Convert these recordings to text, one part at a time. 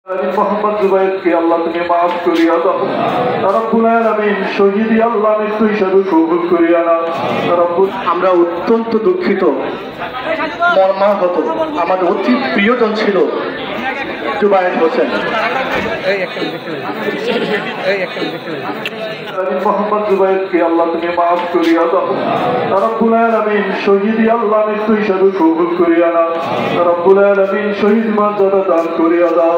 মোহাম্মদ জুবাইরকে আল্লাহ তুমি মাফ করিয়া দাও। রব্বুল আলামিন শহীদ আল্লাহ মৃত্যু হিসাবে কবুল করিয়া নাও। আমরা অত্যন্ত দুঃখিত, মর্মাহত। আমাদের অতি প্রিয়জন ছিল জুবায়ের হোসেন। মোহাম্মদ জুবাইরকে আল্লাহ তুমি মাফ করিয়া দাও। রব্বুল আলামিন শহীদ আল্লাহ মৃত্যু হিসাবে কবুল করিয়া নাও। রব্বুল আলামিন শহীদ মর্যাদা দান করিয়া দাও।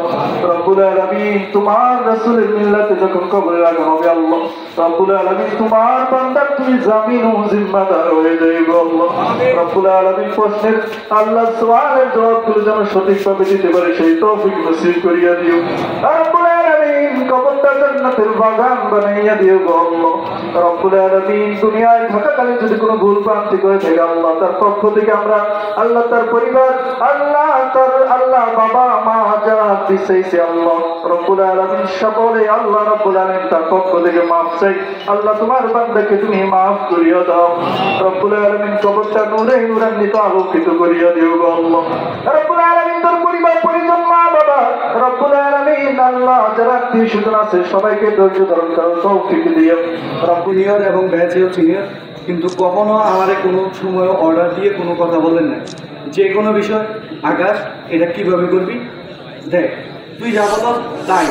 রব্বুল আলামিন তোমার রাসূলের মিল্লাতে যখন কবরে রাখা হবে আল্লাহ, রব্বুল আলামিন তোমার বান্দার তুমি জামিন ও জিম্মাদার হয়ে যাইবে আল্লাহ। রব্বুল আলামিন প্রশ্নের আল্লাহ সওয়ালের জবাবগুলো যেন সঠিকভাবে দিতে পারে সেই তৌফিক নসিব করিয়া দিও। রব্বুল আলামিন কবরটা জান্নাতের বাগান বানাইয়া দিও গো আল্লাহ। রব্বুল আলামিন দুনিয়ায় থাকাকালীন যদি কোনো ভুল ভ্রান্তি করে থাকে আল্লাহ, তার পক্ষ থেকে আমরা আল্লাহ, তার পরিবার আল্লাহ বাবা মা যারা পিছাইছে আল্লাহ, রব্বুল আলামিন সকলে আল্লাহ রব্বুল আলামিন তার পক্ষ থেকে মাফ চাই আল্লাহ। তোমার বান্দাকে তুমি মাফ করিয়া দাও রব্বুল আলামিন। কবরটা নূরে নূরান্বিত আলোকিত করিয়া দিও গো আল্লাহ। রব্বুল আলামিন তার পরিবার পরিজন মা বাবা রব্বুল আলামিন আল্লাহ যারা আত্মীয় স্বজন আছে সবাইকে ধৈর্য ধারণ করার তৌফিক দিও রব্বুল। সিনিয়র এবং ব্যাচেও সিনিয়র, কিন্তু কখনো আমাদের কোনো সময় অর্ডার দিয়ে কোনো কথা বলেন না। যে কোনো বিষয়, আকাশ এটা কিভাবে করবি, দেখ তুই যা বল তাই।